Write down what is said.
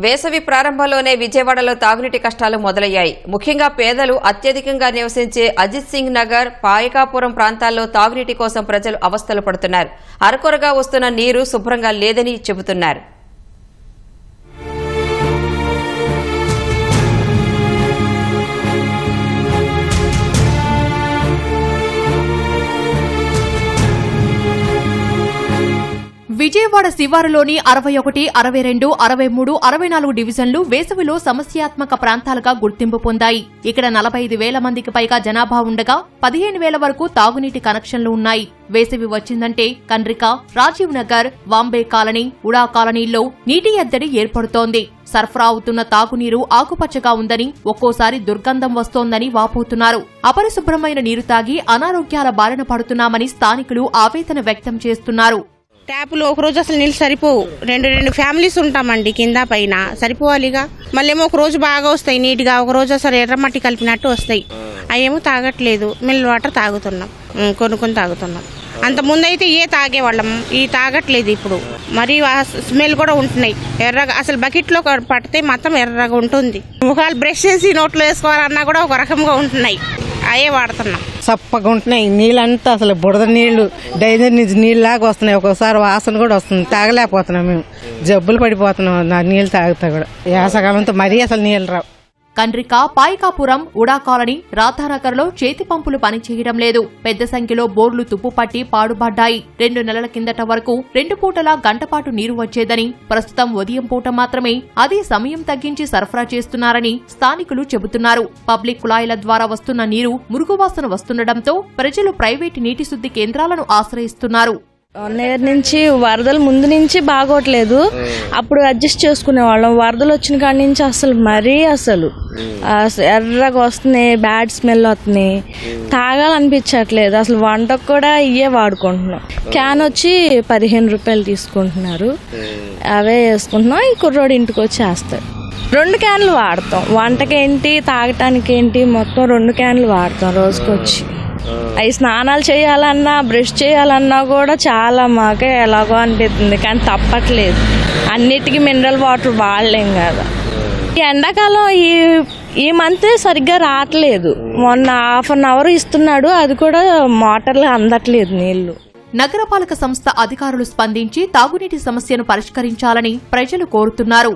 వేసవి ప్రారంభంలోనే విజయవాడలో తాగునీటి కష్టాలు మొదలయ్యాయి. ముఖ్యంగా పేదలు అత్యధికంగా నివసించే అజిత్ సింగ్ నగర్, పాయకాపురం ప్రాంతాల్లో తాగునీటి కోసం ప్రజలు అవస్థలు పడుతున్నారు. అరకొరగా వస్తున్న నీరు శుభ్రంగా లేదని చెబుతున్నారు. విజయవాడ శివారులోని 61, 62, 63, 64 డివిజన్లు వేసవిలో సమస్యాత్మక ప్రాంతాలుగా గుర్తింపు పొందాయి. ఇక్కడ 45,000 మందికి పైగా జనాభా ఉండగా 15,000 వరకు తాగునీటి కనెక్షన్లు ఉన్నాయి. వేసవి వచ్చిందంటే కండ్రిక, రాజీవ్ నగర్, వాంబే కాలనీ, ఉడా కాలనీల్లో నీటి ఎద్దడి ఏర్పడుతోంది. సరఫరా అవుతున్న తాగునీరు ఆకుపచ్చగా ఉందని, ఒక్కోసారి దుర్గంధం వస్తోందని వాపోతున్నారు. అపరిశుభ్రమైన నీరు తాగి అనారోగ్యాల బారిన పడుతున్నామని స్థానికులు ఆవేదన వ్యక్తం చేస్తున్నారు. ట్యాపులు ఒక రోజు అసలు నీళ్ళు సరిపోవు. రెండు ఫ్యామిలీస్ ఉంటామండి, కింద పైన సరిపోవాలిగా. మళ్ళీ ఏమో ఒక రోజు బాగా వస్తాయి నీట్గా, ఒక రోజు అసలు ఎర్రమట్టి కలిపినట్టు వస్తాయి. అవేమో తాగట్లేదు. మిల్ వాటర్ తాగుతున్నాం, కొనుక్కొని తాగుతున్నాం. అంత ముందు అయితే తాగేవాళ్ళం, తాగట్లేదు ఇప్పుడు. మరి స్మెల్ కూడా ఉంటున్నాయి ఎర్రగా. అసలు బకెట్లో పడితే మొత్తం ఎర్రగా ఉంటుంది. ముఖాలు బ్రష్ చేసి నోట్లో వేసుకోవాలన్నా కూడా ఒక రకంగా ఉంటున్నాయి. అవే వాడుతున్నాం. చప్పగా ఉంటున్నాయి నీళ్ళంతా, అసలు బుడద నీళ్లు, డైజర్ నుంచి నీళ్ళలాగా వస్తున్నాయి. ఒక్కోసారి వాసన కూడా వస్తుంది. తాగలేకపోతున్నాం, మేము జబ్బులు పడిపోతున్నాం. నా నీళ్ళు తాగుతా కూడా వేసవకాలంతో మరీ అసలు నీళ్ళు రావు. కండ్రిక, పాయకాపురం, ఉడా కాలనీ, రాధానగర్లో చేతి పంపులు పనిచేయడం లేదు. పెద్ద సంఖ్యలో బోర్లు తుప్పుపట్టి పాడుబడ్డాయి. 2 నెలల కిందట వరకు 2 పూటలా గంటపాటు నీరు వచ్చేదని, ప్రస్తుతం ఉదయం పూట మాత్రమే అదే సమయం తగ్గించి సరఫరా చేస్తున్నారని స్థానికులు చెబుతున్నారు. పబ్లిక్ కుళాయిల ద్వారా వస్తున్న నీరు మురుగువాసన వస్తుండటంతో ప్రజలు ప్రైవేటు నీటి శుద్ధి కేంద్రాలను ఆశ్రయిస్తున్నారు. నుంచి వరదలు ముందు నుంచి బాగోట్లేదు. అప్పుడు అడ్జస్ట్ చేసుకునే వాళ్ళం. వరదలు వచ్చిన కాడి నుంచి అసలు మరీ అసలు ఎర్రగా వస్తున్నాయి, బ్యాడ్ స్మెల్ వస్తున్నాయి. తాగాలనిపించట్లేదు. అసలు వంటకు కూడా ఇవే వాడుకుంటున్నాం. క్యాన్ వచ్చి 15 రూపాయలు తీసుకుంటున్నారు. అవే వేసుకుంటున్నాం. ఈ కుర్రోడు ఇంటికి వచ్చి వేస్తాడు. 2 క్యాన్లు వాడతాం. వంటకేంటి, తాగటానికేంటి, మొత్తం 2 క్యాన్లు వాడతాం రోజుకొచ్చి. అవి స్నానాలు చేయాలన్నా, బ్రష్ చేయాలన్నా కూడా చాలా మాకే ఎలాగో అనిపిస్తుంది. కానీ తప్పట్లేదు. అన్నిటికీ మినరల్ వాటర్ వాడలేం కదా. ఈ ఎండాకాలం ఈ మంత్ సరిగ్గా రావట్లేదు. మొన్న 1/2 అవర్ ఇస్తున్నాడు, అది కూడా మోటార్లు అందట్లేదు నీళ్లు. నగరపాలక సంస్థ అధికారులు స్పందించి తాగునీటి సమస్యను పరిష్కరించాలని ప్రజలు కోరుతున్నారు.